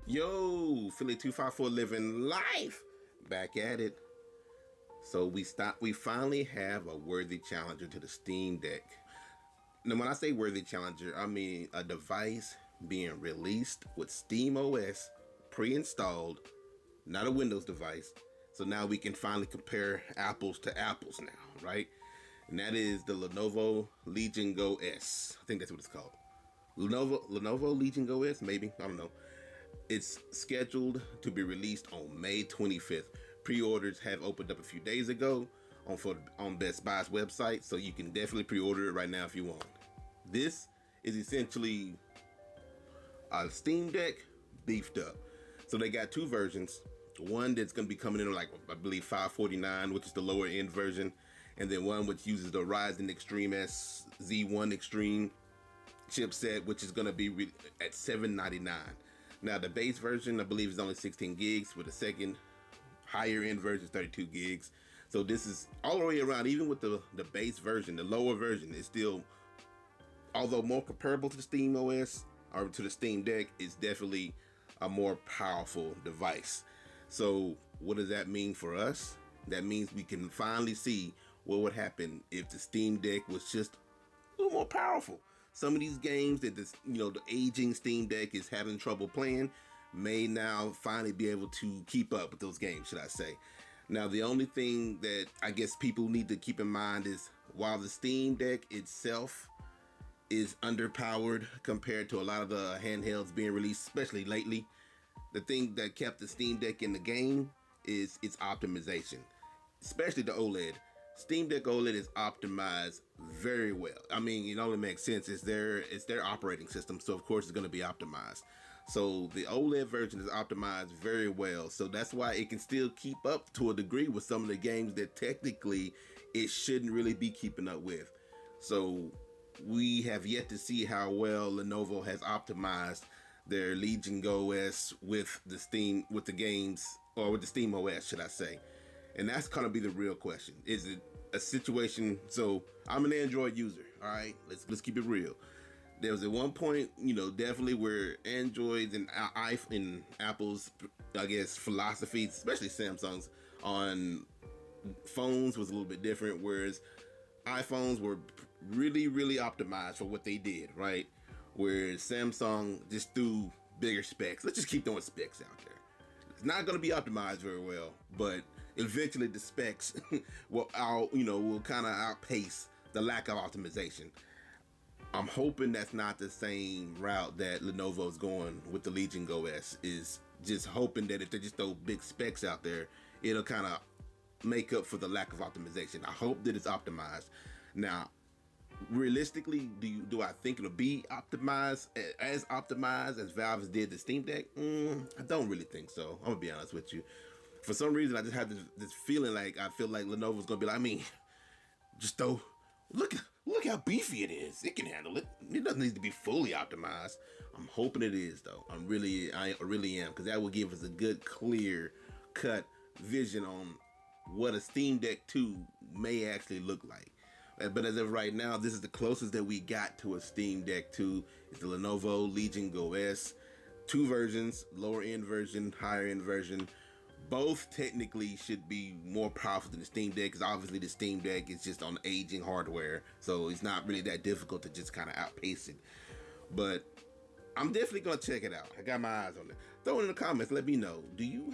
Yo, Philly 254 living life. Back at it. So we finally have a worthy challenger to the Steam Deck. Now when I say worthy challenger, I mean a device being released with SteamOS pre-installed, not a Windows device. So now we can finally compare apples to apples now, right? And that is the Lenovo Legion Go S. I think that's what it's called. Lenovo Legion Go S, maybe, I don't know. It's scheduled to be released on May 25th. Pre-orders have opened up a few days ago on Best Buy's website, so you can definitely pre-order it right now if you want. This is essentially a Steam Deck beefed up. So they got two versions. One that's going to be coming in like, I believe, $549, which is the lower end version, and then one which uses the Ryzen Extreme S Z1 Extreme chipset, which is going to be at $799. Now the base version, I believe, is only 16 gigs, with the second higher end version is 32 gigs. So this is all the way around. Even with the base version, the lower version is still, although more comparable to the SteamOS or to the Steam Deck, is definitely a more powerful device. So what does that mean for us? That means we can finally see what would happen if the Steam Deck was just a little more powerful. Some of these games that the aging Steam Deck is having trouble playing may now finally be able to keep up with those games, should I say. Now, the only thing that I guess people need to keep in mind is while the Steam Deck itself is underpowered compared to a lot of the handhelds being released, especially lately, the thing that kept the Steam Deck in the game is its optimization, especially the OLED. Steam Deck OLED is optimized very well. I mean, it only makes sense. It's their operating system, so of course it's going to be optimized. So the OLED version is optimized very well. So that's why it can still keep up to a degree with some of the games that technically it shouldn't really be keeping up with. So we have yet to see how well Lenovo has optimized their Legion Go S with the games, or with the SteamOS, should I say. And that's gonna be the real question. Is it a situation? So I'm an Android user. All right, let's keep it real. There was at one point, definitely where Androids and Apple's, I guess, philosophy, especially Samsung's, on phones was a little bit different. Whereas iPhones were really, really optimized for what they did, right? Whereas Samsung just threw bigger specs. Let's just keep throwing specs out there. It's not going to be optimized very well, but eventually the specs will kind of outpace the lack of optimization. I'm hoping that's not the same route that Lenovo's going with the Legion Go S. Is just hoping that if they just throw big specs out there, it'll kind of make up for the lack of optimization. I hope that it's optimized. Now, realistically, do I think it'll be optimized as Valve did the Steam Deck? I don't really think so. I'm gonna be honest with you. For some reason, I just have this feeling like I feel like Lenovo's gonna be like, just though, look how beefy it is. It can handle it. It doesn't need to be fully optimized. I'm hoping it is though. I really am, because that will give us a good, clear cut vision on what a Steam Deck 2 may actually look like. But as of right now, this is the closest that we got to a Steam Deck 2. It's the Lenovo Legion Go S. Two versions, lower end version, higher end version. Both technically should be more powerful than the Steam Deck, because obviously the Steam Deck is just on aging hardware, so it's not really that difficult to just kind of outpace it. But I'm definitely gonna check it out. I got my eyes on it. Throw it in the comments. Let me know.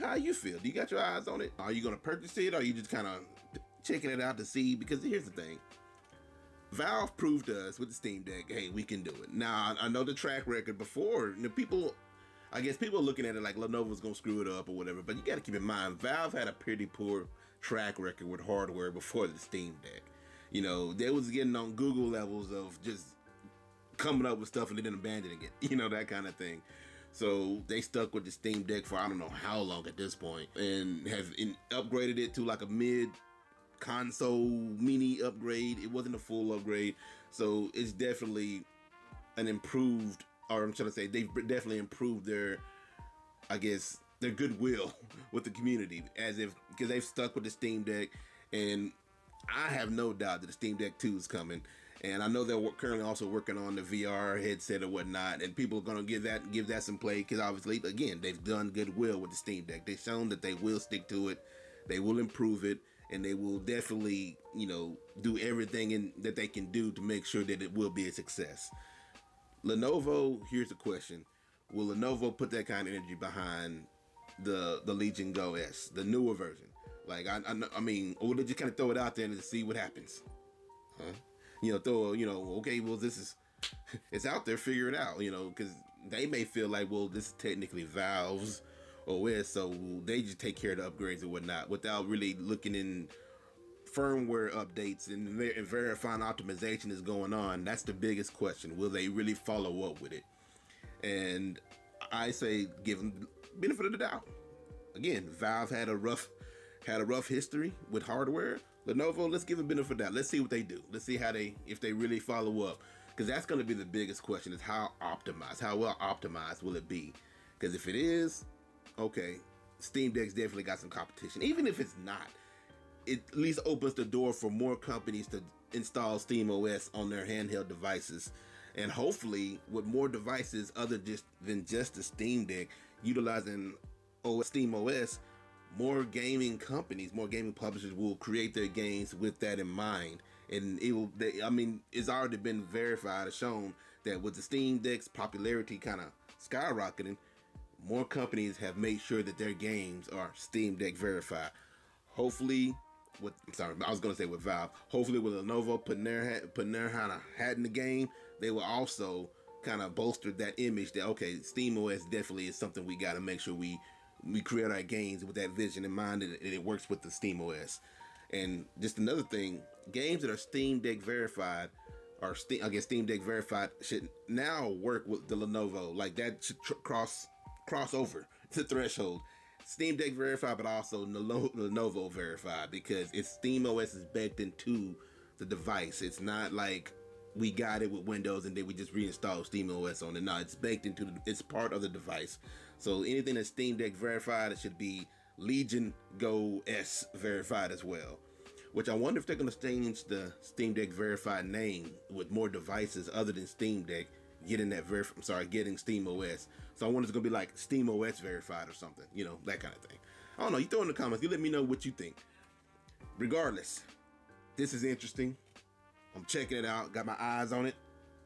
How you feel? Do you got your eyes on it? Are you gonna purchase it? Or are you just kind of checking it out to see? Because here's the thing. Valve proved to us with the Steam Deck, hey, we can do it. Now, I know the track record before. People are looking at it like Lenovo's gonna screw it up or whatever, but you gotta keep in mind, Valve had a pretty poor track record with hardware before the Steam Deck. They was getting on Google levels of just coming up with stuff and then abandoning it, that kind of thing. So they stuck with the Steam Deck for I don't know how long at this point, and have upgraded it to like a mid console mini upgrade. It wasn't a full upgrade, so it's definitely an improved, or I'm trying to say they've definitely improved their goodwill with the community, because they've stuck with the Steam Deck. And I have no doubt that the Steam Deck 2 is coming. And I know they're currently also working on the VR headset or whatnot, and people are going to give that some play because obviously, again, they've done goodwill with the Steam Deck. They've shown that they will stick to it, they will improve it, and they will definitely, you know, do everything that they can do to make sure that it will be a success. Lenovo, here's the question: will Lenovo put that kind of energy behind the Legion Go S, the newer version? Like, I mean, or will they just kind of throw it out there and see what happens? Huh? You know, okay, well, this is, it's out there, figure it out, you know, because they may feel like, well, this is technically Valve's OS, so they just take care of the upgrades and whatnot without really looking in firmware updates and verifying optimization is going on. That's the biggest question. Will they really follow up with it? And I say give them benefit of the doubt. Again, Valve had a rough history with hardware. Lenovo, let's give them benefit of the doubt. Let's see what they do. Let's see if they really follow up, because that's going to be the biggest question: is how well optimized will it be? Because if it is, okay, Steam Deck's definitely got some competition. Even if it's not, it at least opens the door for more companies to install SteamOS on their handheld devices, and hopefully with more devices other than just the Steam Deck utilizing SteamOS, more gaming companies, more gaming publishers will create their games with that in mind. And it's already been verified or shown that with the Steam Deck's popularity kind of skyrocketing, more companies have made sure that their games are Steam Deck verified. Hopefully, with Valve. Hopefully, with Lenovo putting their hat in the game, they will also kind of bolster that image that, okay, SteamOS definitely is something we got to make sure we create our games with that vision in mind, and it works with the SteamOS. And just another thing, games that are Steam Deck verified Steam Deck verified should now work with the Lenovo. Like, that should cross over the threshold. Steam Deck verified, but also Lenovo verified, because it's SteamOS is baked into the device. It's not like we got it with Windows and then we just reinstall SteamOS on it. No, it's baked into it's part of the device. So anything that's Steam Deck verified, it should be Legion Go S verified as well. Which I wonder if they're going to change the Steam Deck verified name with more devices other than Steam Deck getting SteamOS. So I wonder if it's going to be like SteamOS verified or something, you know, that kind of thing. I don't know. You throw in the comments. You let me know what you think. Regardless, this is interesting. I'm checking it out. Got my eyes on it,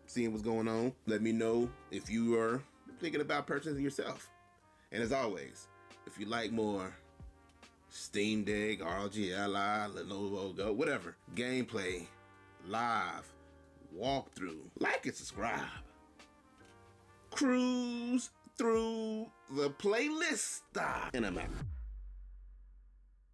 seeing what's going on. Let me know if you are thinking about purchasing yourself. And as always, if you like more Steam Deck, ROG Ally, Lenovo Go, whatever, gameplay, live, walkthrough, like and subscribe. Cruise through the playlist. And I'm out.